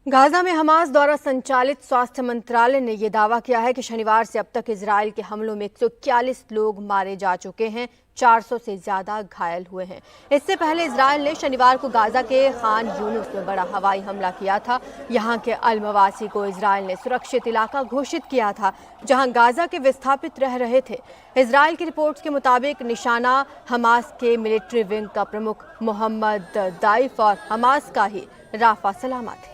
Gaza में Hamas द्वारा संचालित स्वास्थ्य मंत्रालय ने यह दावा किया है कि शनिवार से अब तक इजरायल के हमलों में 141 लोग मारे जा चुके हैं, 400 से ज्यादा घायल हुए हैं। इससे पहले इजरायल ने शनिवार को गाजा के खान यूनुस में बड़ा हवाई हमला किया था। यहां के अल-मवासी को इजरायल ने सुरक्षित इलाका घोषित किया था, जहां गाजा के विस्थापित रह रहे थे। इजरायल की रिपोर्ट्स के मुताबिक निशाना हमास के मिलिट्री विंग का प्रमुख मोहम्मद दाइफ और हमास का ही राफा सलामा थे।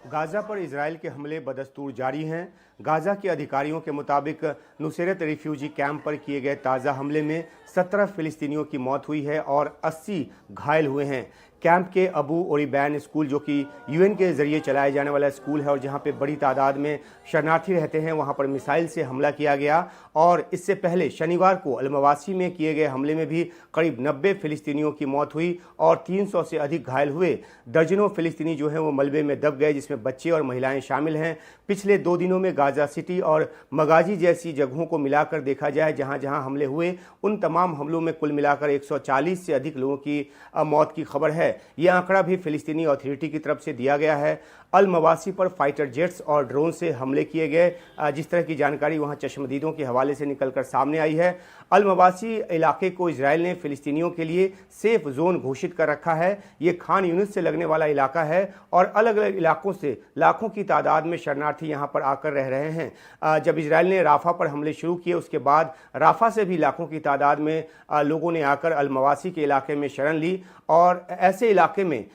गाजा पर इजरायल के हमले बदस्तूर जारी हैं। गाजा के अधिकारियों के मुताबिक नुसैरत रिफ्यूजी कैंप पर किए गए ताज़ा हमले में 17 फिलिस्तीनियों की मौत हुई है और 80 घायल हुए हैं। कैंप के अबू ओरिबैन स्कूल, जो कि यूएन के जरिए चलाया जाने वाला स्कूल है और जहां पे बड़ी तादाद में शरणार्थी रहते हैं, वहां पर मिसाइल से हमला किया गया। और इससे पहले शनिवार को अल-मवासी में किए गए हमले में भी करीब 90 फिलिस्तीनियों की मौत हुई और 300 से अधिक घायल हुए। दर्जनों फिलिस्तीनी जो हैं वो मलबे में दब गए, जिसमें बच्चे और महिलाएं शामिल हैं। पिछले 2 दिनों में गाजा सिटी और मगाजी जैसी जगहों को मिलाकर देखा जाए, जहां जहां हमले हुए, उन तमाम हमलों में कुल मिलाकर 140 से अधिक लोगों की मौत की खबर है। यह आंकड़ा भी फिलिस्तीनी अथॉरिटी की तरफ से दिया गया है। अल-मवासी पर फाइटर जेट्स और ड्रोन से हमले किए गए, जिस तरह की जानकारी वहां चश्मदीदों के हवाले से निकलकर सामने आई है। अल-मवासी इलाके को इजरायल ने फिलिस्तीनियों के लिए सेफ जोन घोषित कर रखा है। ये खान यूनिस से लगने वाला इलाका है और अलग अलग इलाकों से लाखों की तादाद में शरणार्थी यहां पर आकर रह रहे हैं। जब इजरायल ने राफा पर हमले शुरू किए, उसके बाद राफा से भी लाखों की तादाद में लोगों ने आकर अल-मवासी के इलाके में शरण ली और ऐसे इलाके में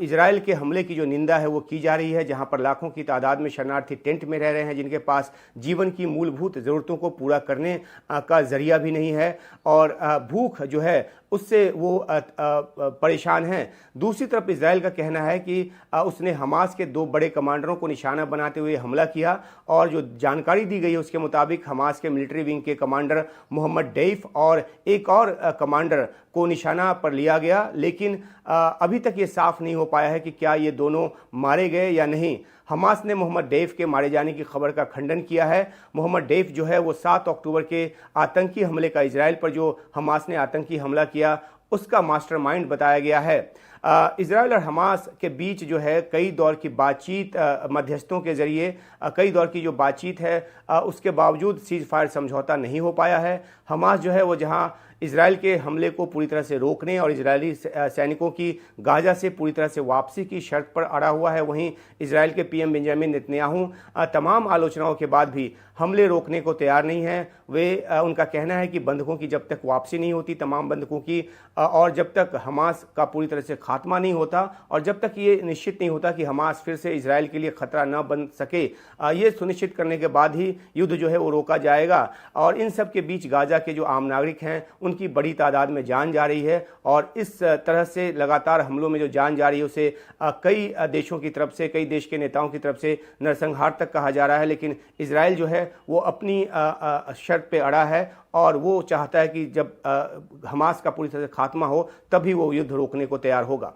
इजरायल के हमले की जो निंदा है वो की जा रही है, जहां पर लाखों की तादाद में शरणार्थी टेंट में रह रहे हैं, जिनके पास जीवन की मूलभूत ज़रूरतों को पूरा करने का जरिया भी नहीं है और भूख जो है उससे वो परेशान हैं। दूसरी तरफ इजरायल का कहना है कि उसने हमास के 2 बड़े कमांडरों को निशाना बनाते हुए हमला किया और जो जानकारी दी गई है उसके मुताबिक हमास के मिलिट्री विंग के कमांडर मोहम्मद डैफ और एक और कमांडर को निशाना पर लिया गया। लेकिन अभी तक ये साफ नहीं हो पाया है कि क्या ये दोनों मारे गए या नहीं। हमास ने मोहम्मद डैफ के मारे जाने की खबर का खंडन किया है। मोहम्मद डैफ जो है वो 7 अक्टूबर के आतंकी हमले का, इजरायल पर जो हमास ने आतंकी हमला किया, उसका मास्टरमाइंड बताया गया है। इजरायल और हमास के बीच जो है कई दौर की बातचीत, मध्यस्थों के जरिए कई दौर की जो बातचीत है, उसके बावजूद सीज फायर समझौता नहीं हो पाया है। हमास जो है वो जहां इजरायल के हमले को पूरी तरह से रोकने और इजरायली सैनिकों की गाजा से पूरी तरह से वापसी की शर्त पर अड़ा हुआ है, वहीं इजरायल के पीएम बेंजामिन नेतन्याहू तमाम आलोचनाओं के बाद भी हमले रोकने को तैयार नहीं है। उनका कहना है कि बंधकों की जब तक वापसी नहीं होती, तमाम बंधकों की, और जब तक हमास का पूरी तरह से खात्मा नहीं होता और जब तक ये निश्चित नहीं होता कि हमास फिर से इजरायल के लिए खतरा न बन सके, ये सुनिश्चित करने के बाद ही युद्ध जो है वो रोका जाएगा। और इन सब के बीच गाजा के जो आम नागरिक हैं उनकी बड़ी तादाद में जान जा रही है और इस तरह से लगातार हमलों में जो जान जा रही है उसे कई देशों की तरफ से, कई देश के नेताओं की तरफ से नरसंहार तक कहा जा रहा है। लेकिन इजरायल जो है वो अपनी शर्त पे अड़ा है और वो चाहता है कि जब हमास का पूरी तरह से खात्मा हो तभी वो युद्ध रोकने को तैयार होगा।